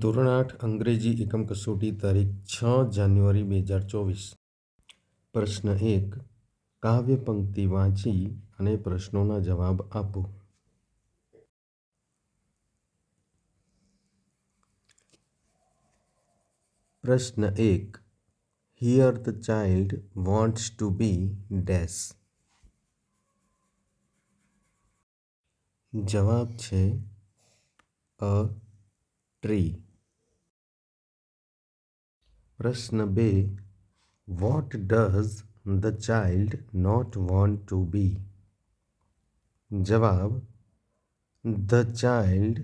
ધોરણ 8 અંગ્રેજી એકમ કસોટી તારીખ 6 જાન્યુઆરી 2024. પ્રશ્ન 1. કાવ્ય પંક્તિ વાંચી અને પ્રશ્નોના જવાબ આપો. પ્રશ્ન 1. Here the child wants to be dash. જવાબ છે a tree. પ્રશ્ન 2. What does the child not want to be? જવાબ the child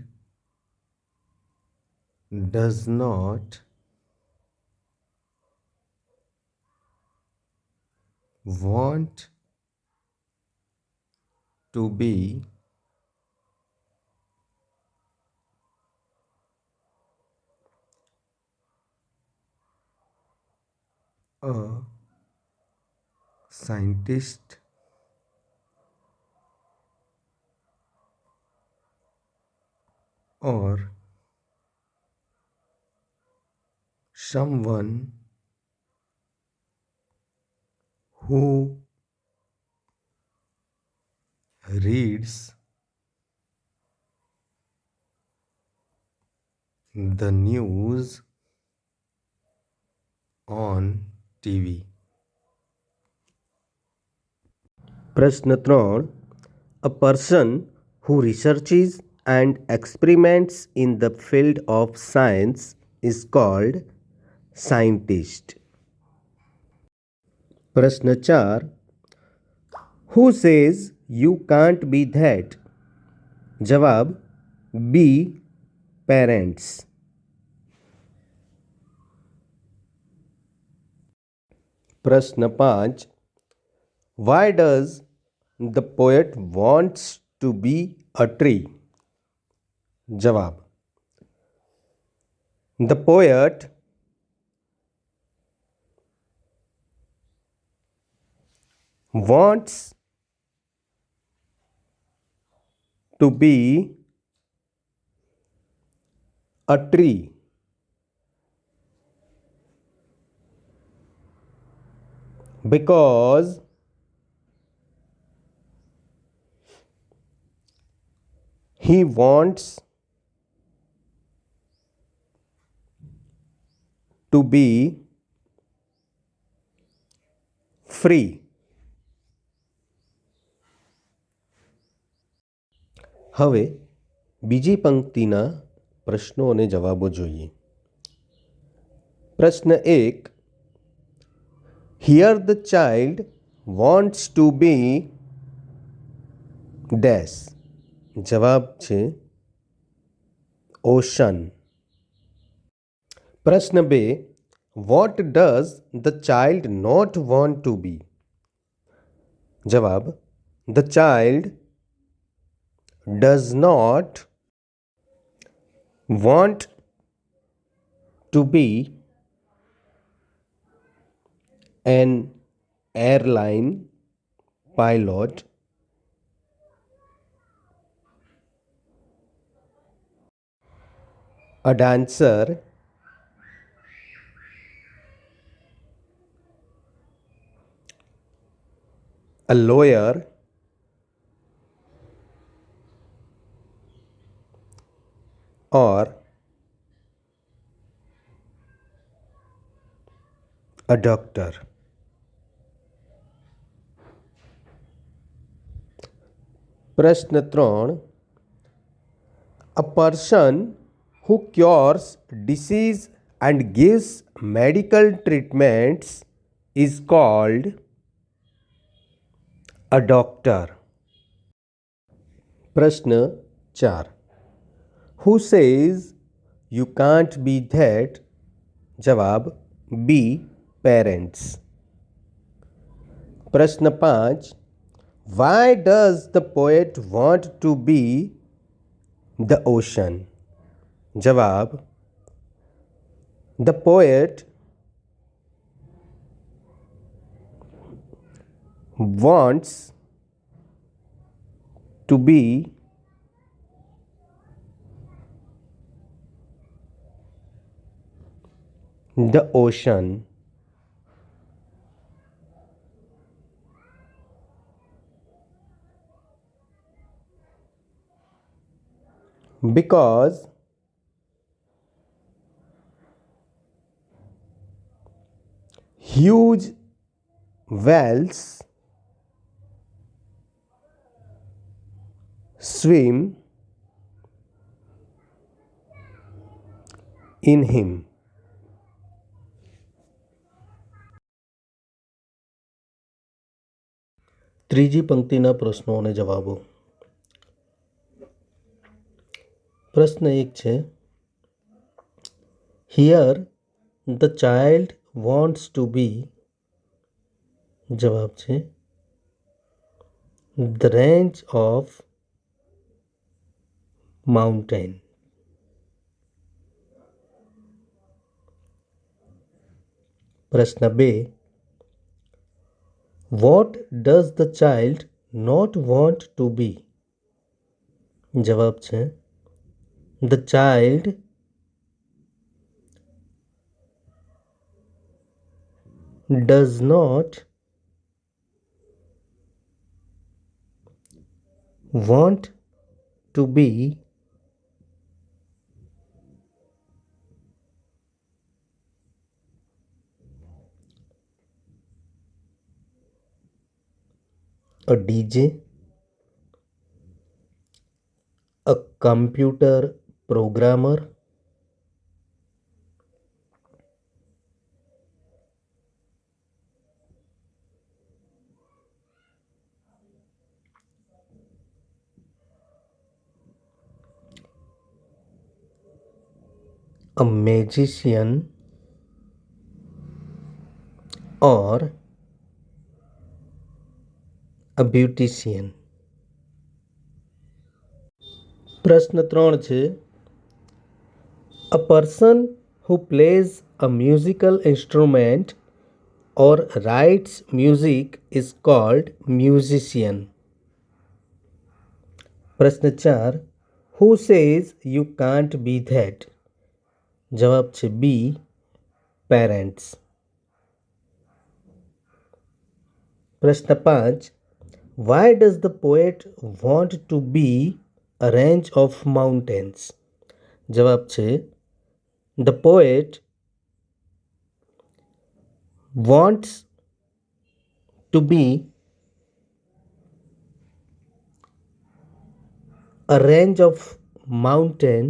does not want to be a scientist or someone who reads the news on TV. પ્રશ્ન 3. A person who researches and experiments in the field of science is called scientist. પ્રશ્ન 4. Who says you can't be that? જવાબ B. Parents. પ્રશ્ન 5. Why does the poet wants to be a tree? જવાબ The poet wants to be a tree because he wants to be free. હવે બીજી પંક્તિના પ્રશ્નો અને જવાબો જોઈએ. પ્રશ્ન 1. Here the child wants to be dash. જવાબ છે ocean. પ્રશ્ન 2. What does the child not want to be? જવાબ The child does not want to be an airline pilot, a dancer, a lawyer, or a doctor. પ્રશ્ન 3. A person who cures disease and gives medical treatments is called a doctor. પ્રશ્ન 4. Who says you can't be that? જવાબ B. Parents. પ્રશ્ન 5. Why does the poet want to be the ocean? જવાબ The poet wants to be the ocean because huge whales swim in him. ત્રીજી પંક્તિના પ્રશ્નો અને જવાબો. પ્રશ્ન 1 છે, here the child wants to be. જવાબ છે ધ રેન્જ ઓફ માઉન્ટેન. પ્રશ્ન 2, what does the child not want to be. જવાબ છે the child does not want to be a DJ, a computer programmer, a magician, or a beautician. પ્રશ્ન 3 છે, a person who plays a musical instrument or writes music is called musician. પ્રશ્ન 4, who says you can't be that. જવાબ છે B, parents. પ્રશ્ન 5, why does the poet want to be a range of mountains. જવાબ છે the poet wants to be a range of mountain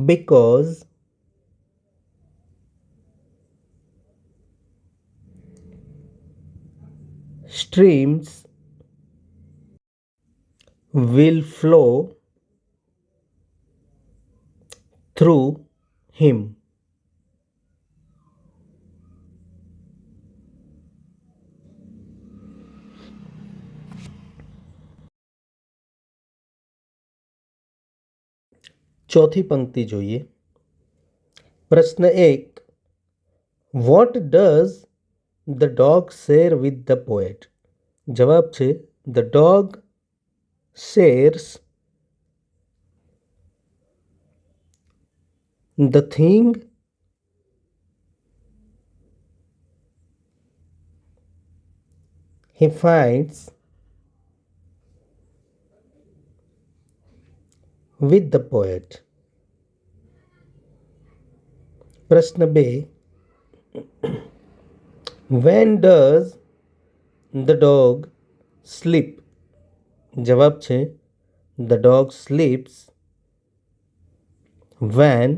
because streams will flow through him. ચોથી પંક્તિ જોઈએ. પ્રશ્ન 1, what does the dog share with the poet. જવાબ છે the dog shares the thing he finds with the poet. પ્રશ્ન 2, when does the dog sleep. જવાબ છે the dog sleeps when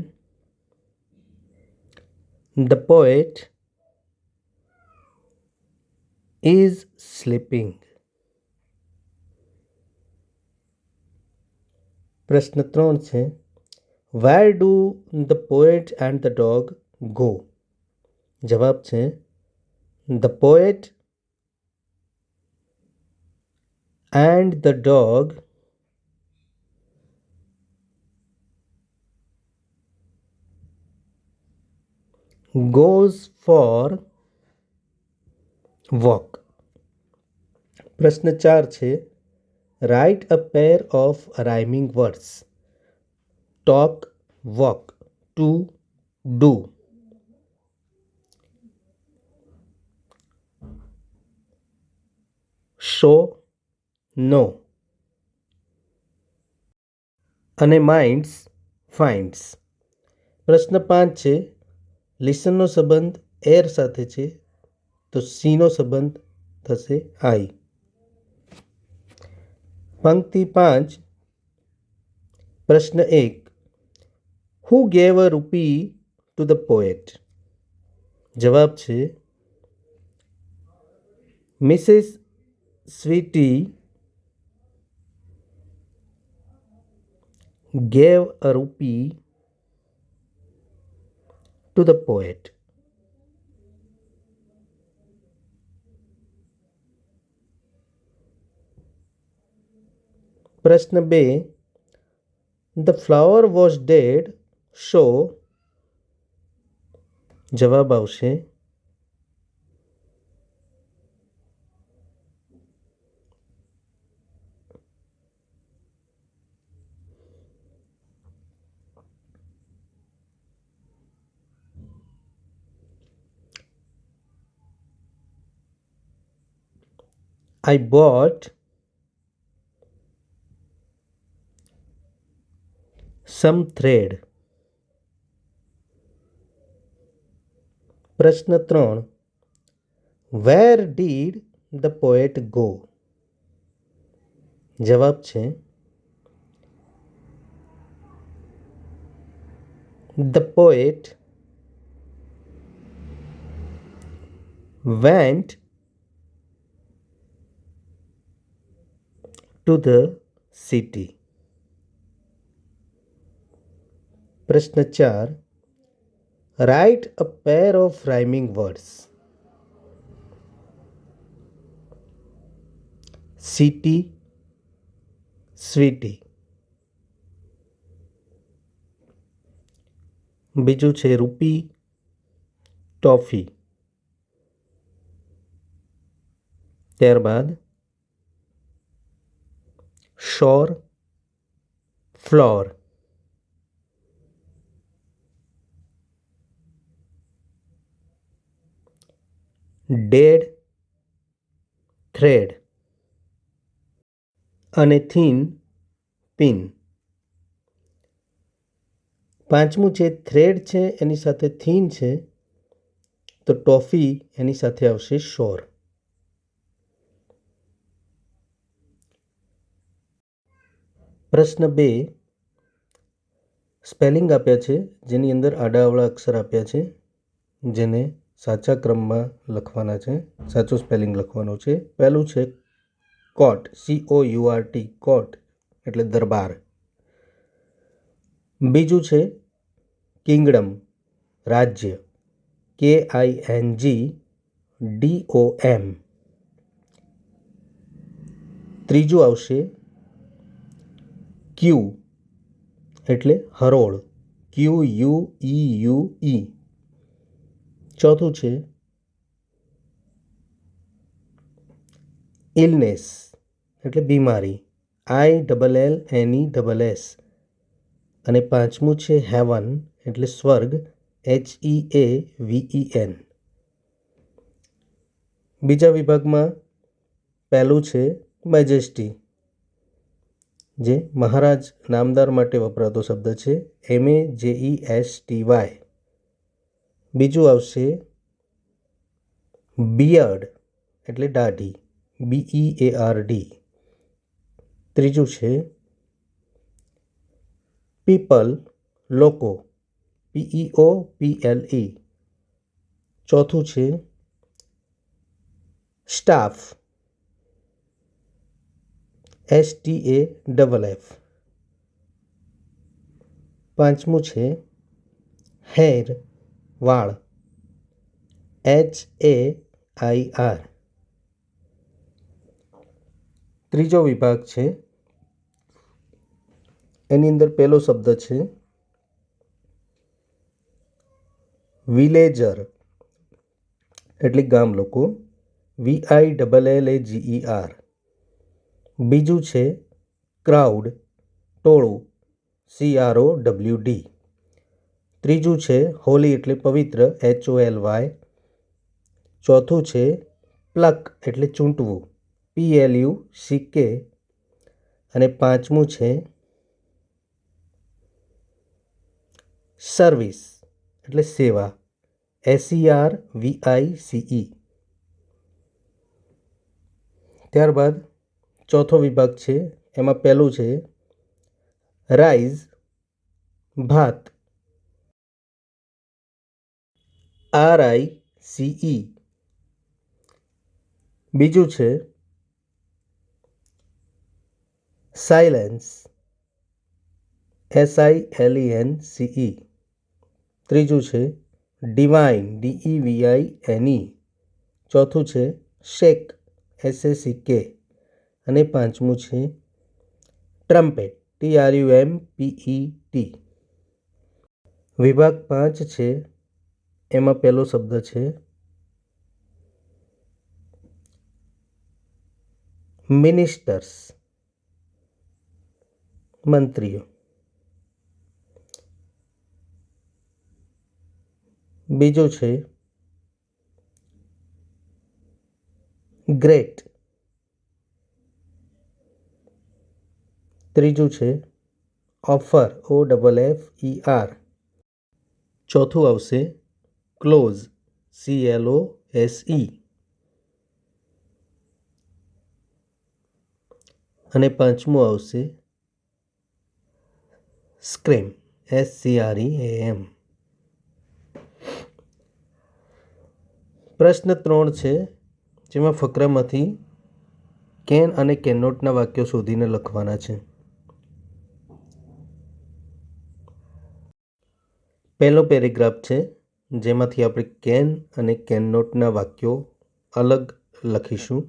the poet is sleeping. પ્રશ્ન 3 છે, where do the poet and the dog go. જવાબ છે the poet and the dog goes for walk. પ્રશ્ન 4 છે. Write a pair of rhyming words. Talk, walk, to, do. Show, no. અને minds, finds. પ્રશ્ન 5 છે. લિસનનો સંબંધ એર સાથે છે, તો સીનો સંબંધ થશે આઈ. પંક્તિ 5. પ્રશ્ન 1. Who gave a rupee to the poet? જવાબ છે Mrs Sweety gave a rupee to the poet. પ્રશ્ન 2. The flower was dead, so જવાબ આવશે I bought some thread. પ્રશ્ન 3. Where did the poet go? જવાબ છે The poet went to the city. પ્રશ્ન 4. Write a pair of rhyming words. City, sweetie. બીજું છે rupee, toffee. ત્યારબાદ શોર, ફ્લોર. Dead, thread. અને થીન, પિન. પાંચમું છે થ્રેડ છે એની સાથે થીન છે, તો ટોફી એની સાથે આવશે શોર. પ્રશ્ન 2. સ્પેલિંગ આપ્યા છે જેની અંદર આડાઅવળા અક્ષર આપ્યા છે જેને સાચા ક્રમમાં લખવાના છે, સાચું સ્પેલિંગ લખવાનું છે. પહેલું છે કોર્ટ, COURT, કોર્ટ એટલે દરબાર. બીજું છે કિંગડમ, રાજ્ય, KINGDOM. ત્રીજું આવશે ક્યુ એટલે હરોળ, QUEUE. ચોથું છે ઇલનેસ એટલે બીમારી, ILLNESS. અને પાંચમું છે હેવન એટલે સ્વર્ગ, HEAVEN. બીજા વિભાગમાં પહેલું છે મેજેસ્ટી, જે મહારાજ નામદાર માટે વપરાતો શબ્દ છે, MAJESTY. બીજું આવશે બિયર્ડ એટલે દાઢી, BEARD. ત્રીજું છે પીપલ, લોકો, PEOPLE. ચોથું છે સ્ટાફ, STAFF. પાંચમું છે હેર, વાળ, HAIR. ત્રીજો વિભાગ છે એની અંદર પહેલો શબ્દ છે વિલેજર એટલે ગામ લોકો, VILLAGER. બીજું છે ક્રાઉડ, ટોળું, CROWD. ત્રીજું છે હોલી એટલે પવિત્ર, HOLY. ચોથું છે પ્લક એટલે ચૂંટવું, PLUCK. અને પાંચમું છે સર્વિસ એટલે સેવા, SERVICE. ત્યારબાદ ચોથો વિભાગ છે, એમાં પહેલું છે રાઈઝ, ભાત, RICE. બીજું છે સાયલેન્સ, SILENCE. ત્રીજું છે ડિવાઇન, DEVINE. ચોથું છે શેક, SACK. અને પાંચમું છે ટ્રમ્પેટ, TRUMPET. વિભાગ 5 છે, એમાં પહેલો શબ્દ છે મિનિસ્ટર્સ, મંત્રીઓ. બીજું છે ગ્રેટ. ત્રીજું છે ઓફર, OFFER. ચોથું આવશે ક્લોઝ, CLOSE. અને પાંચમું આવશે સ્ક્રેમ, SCREAM. પ્રશ્ન 3 છે, જેમાં ફકરામાંથી કેન અને કેનનોટના વાક્યો શોધીને લખવાના છે. પહેલો પેરેગ્રાફ છે, જેમાંથી આપણે કેન અને કેનનોટના વાક્યો અલગ લખીશું.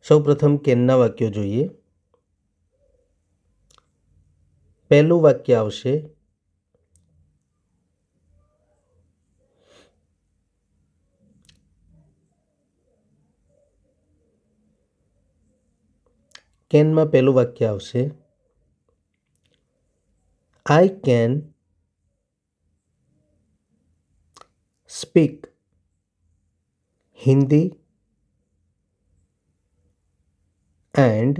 સૌપ્રથમ કેનના વાક્યો જોઈએ. પહેલું વાક્ય આવશે કેનમાં પહેલું વાક્ય આવશે I can speak Hindi and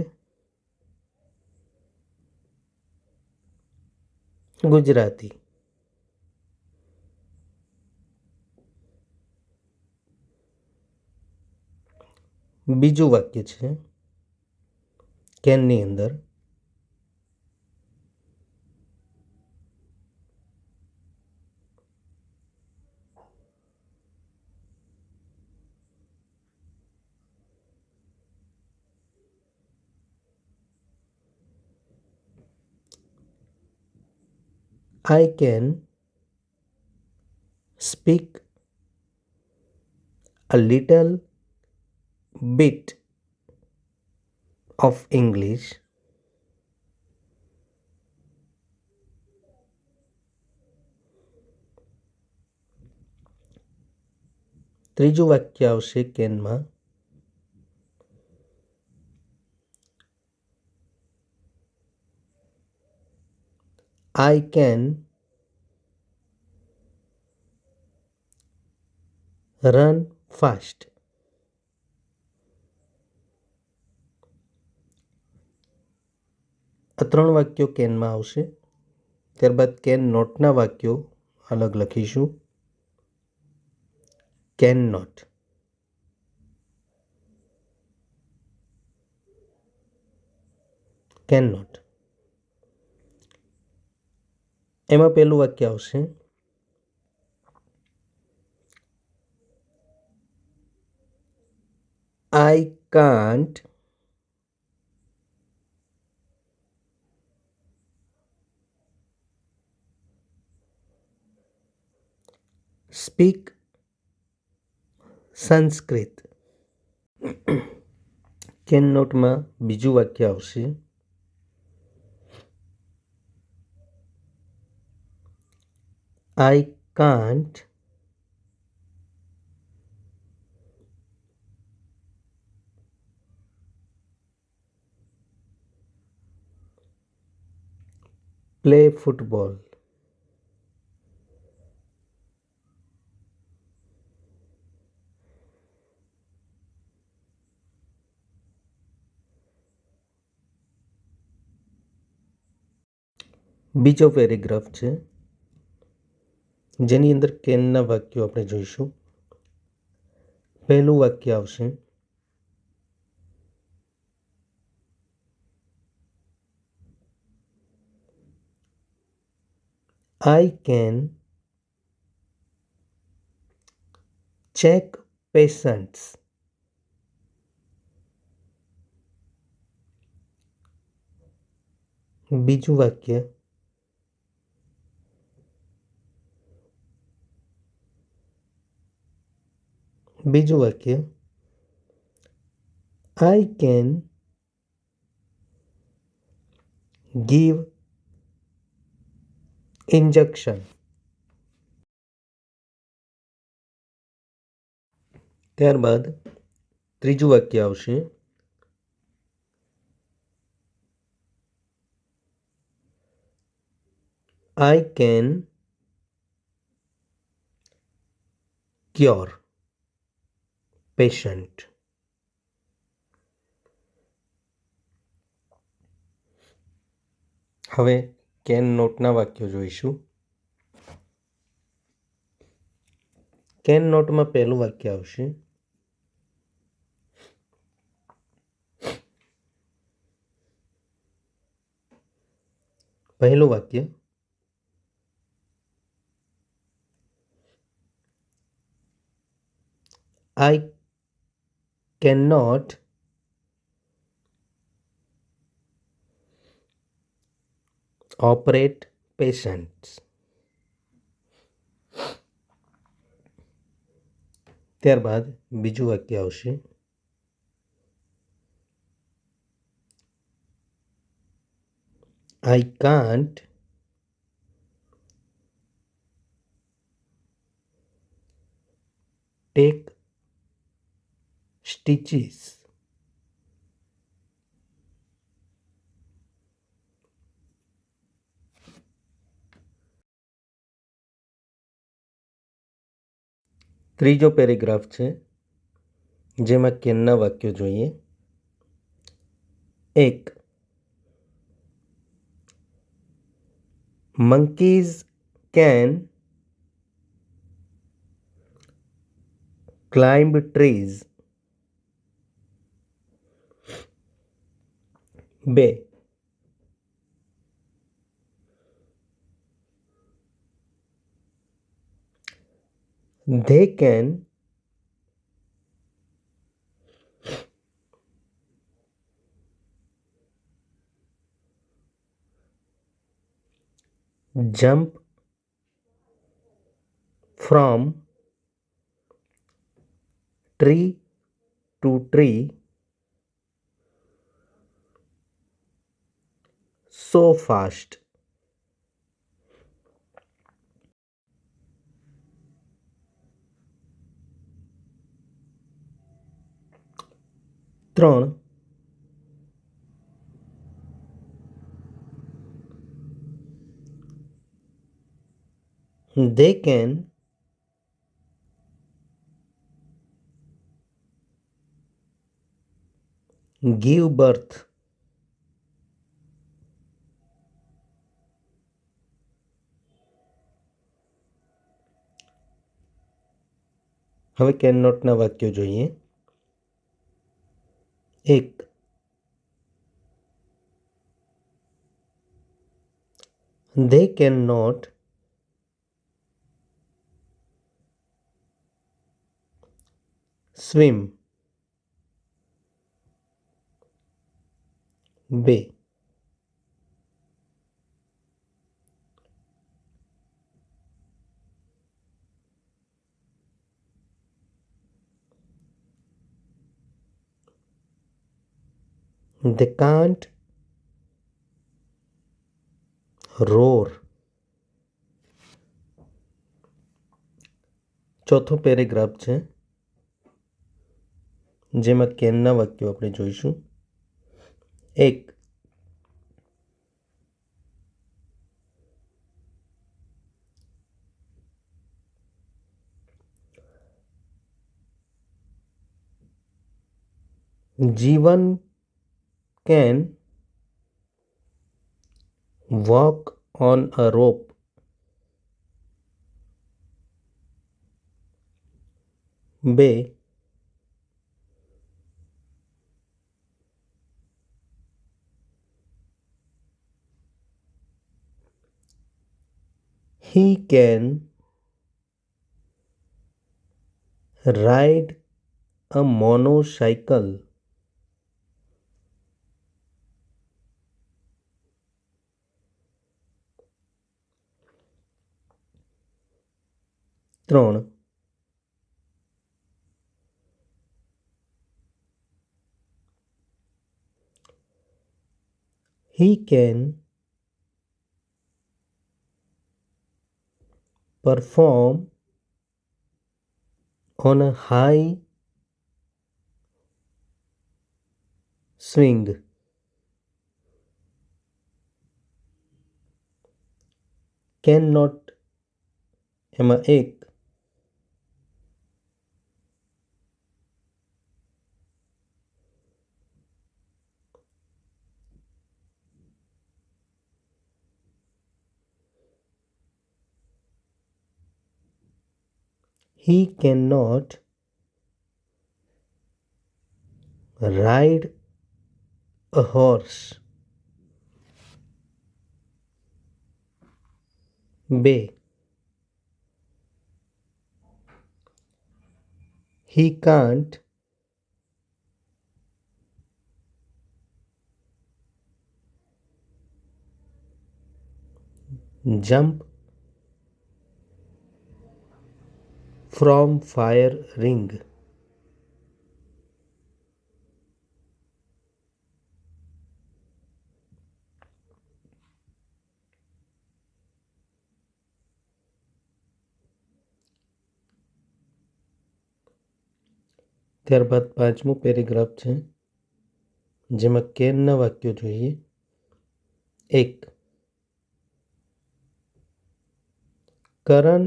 Gujarati. બીજું વાક્ય છે કેનની અંદર I can speak a little bit of English ત્રીજું વાક્ય આવશે કેનમાં I can run fast. આ 3 વાક્યો કેનમાં આવશે. ત્યારબાદ કેન નોટના વાક્યો અલગ લખીશું. Can not, can not. એમાં પહેલું વાક્ય આવશે I can't speak Sanskrit. Can નોટમાં બીજું વાક્ય આવશે I can't play football. બીજો પેરેગ્રાફ છે જેની અંદર કેનના વાક્યો આપણે જોઈશું. પહેલું વાક્ય આવશે I can check patients. બીજું વાક્ય I can give injection. ત્યારબાદ ત્રીજું વાક્ય આવશે I can cure patient. હવે કેન નોટના વાક્યો જોઈશું. કેન નોટમાં પહેલું વાક્ય આવશે પહેલું વાક્ય I cannot operate patients. ત્યારબાદ બીજું વાક્ય આવશે I can't take stitches. ત્રીજો પેરેગ્રાફ છે જેમાં કેનના વાક્યો જોઈએ. 1. Monkeys can climb trees. 2. They can jump from tree to tree so fast. ત્રણ. They can give birth. હવે કેન નોટના વાક્યો જોઈએ. 1. They cannot swim. 2. They can't roar. ચોથો પેરેગ્રાફ છે, જેમાં કેનના વાક્યો આપણે જોઈશું. 1. જીવન can walk on a rope. 2. He can ride a motorcycle. 3. He can perform on a high swing. Cannot એમાં 1. He cannot ride a horse. 2. He can't jump from fire ring. ત્યારબાદ 5મું paragraph છે, જેમાં કેનના વાક્યો જોઈએ. 1. Karan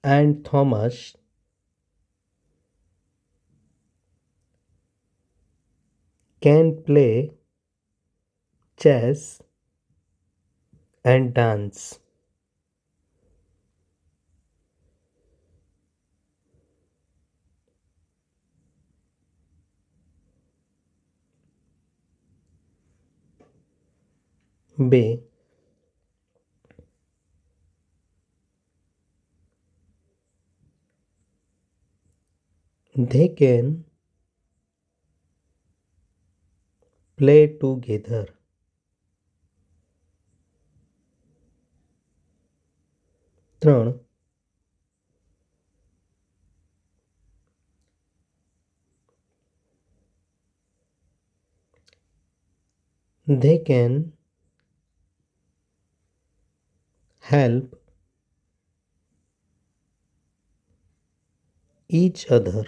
and Thomas can play chess and dance. 2. They can play together. 3. They can help each other.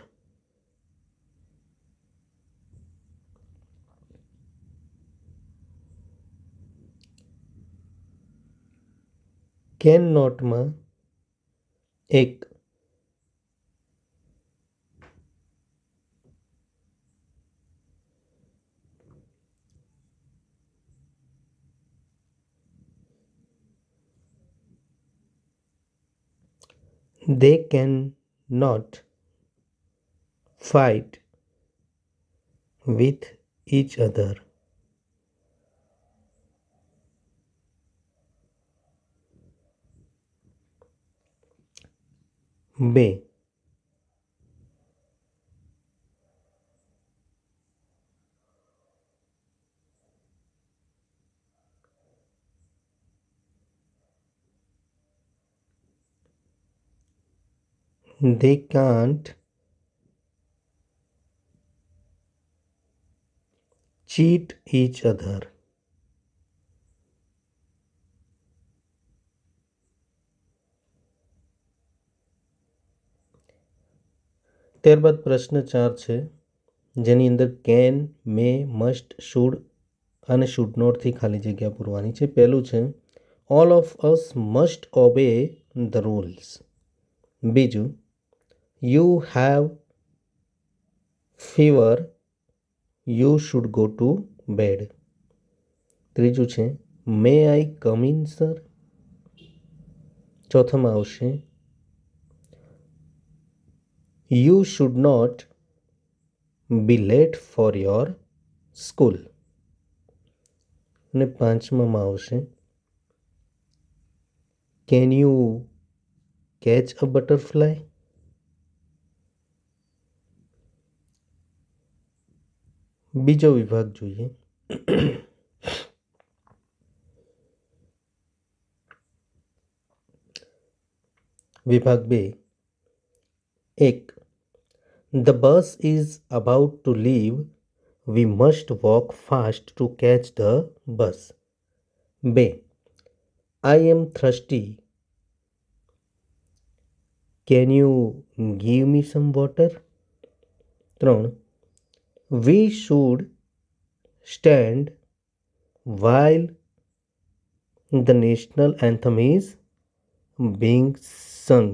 'cannot'માં 1. They can not fight with each other. 2. They can't cheat each other. ત્યારબાદ પ્રશ્ન 4 છે, જેની અંદર કેન, મે, મસ્ટ, શુડ અને should નોટથી ખાલી જગ્યા પૂરવાની છે. પહેલું છે, all of us must obey the rules. બીજું, you have fever, you should go to bed. ત્રીજું છે, may I come in sir. ચોથામાં આવશે, you should not be late for your school. અને પાંચમામાં આવશે, can you catch a butterfly. બીજો વિભાગ જોઈએ. વિભાગ 2. 1. The bus is about to leave. We must walk fast to catch the bus. 2. I am thirsty. Can you give me some water? 3. We should stand while the national anthem is being sung.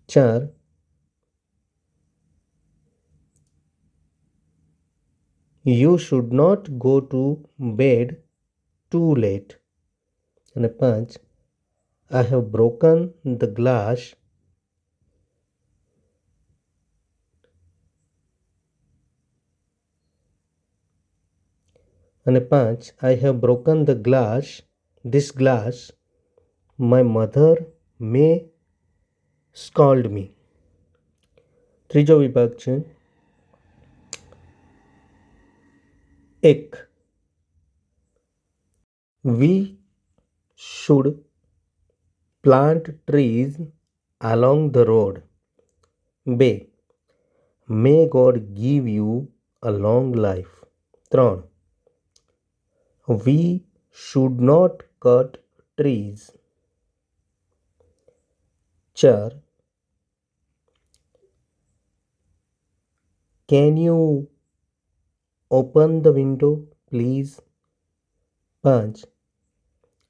4. You should not go to bed too late. And 5. I have broken the glass. And 5. I have broken this glass. My mother may scold me. ત્રીજો વિભાગ છે, 1. We should plant trees along the road. 2. May God give you a long life. 3. We should not cut trees. 4. Can you open the window, please? 5.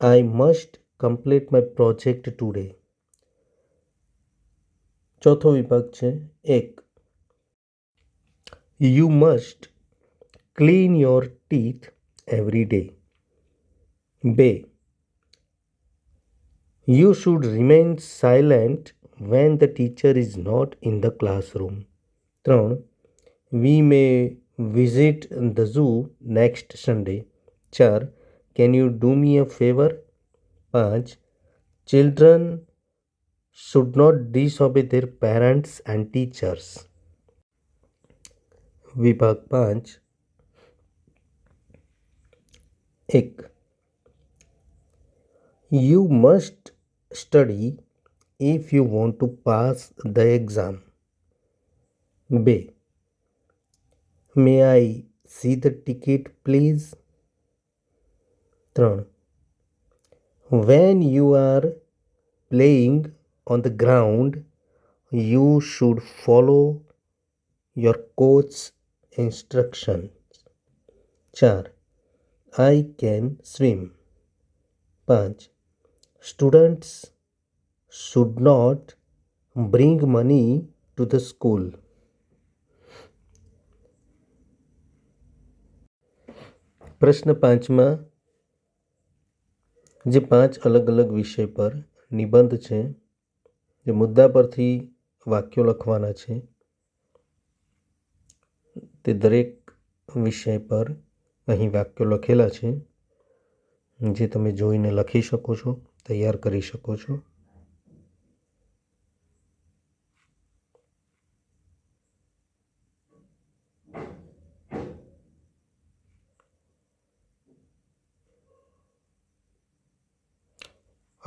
I must complete my project today. ચોથો વિભાગ છે, 1. You must clean your teeth every day. 2. You should remain silent when the teacher is not in the classroom. 3. We may visit the zoo next Sunday. 4. Can you do me a favor? 5. Children should not disobey their parents and teachers. વિભાગ 5. 1. You must study if you want to pass the exam. 2. May I see the ticket, please? 3. When you are playing on the ground, you should follow your coach's instructions. 4. I can swim. 5. Students should not bring money to the school. પ્રશ્ન 5માં જે 5 અલગ અલગ વિષય પર નિબંધ છે, જે મુદ્દા પરથી વાક્યો લખવાના છે, તે દરેક વિષય પર અહીં વાક્યો લખેલા છે, જે તમે જોઈને લખી શકો છો, તૈયાર કરી શકો છો.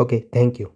Okay, thank you.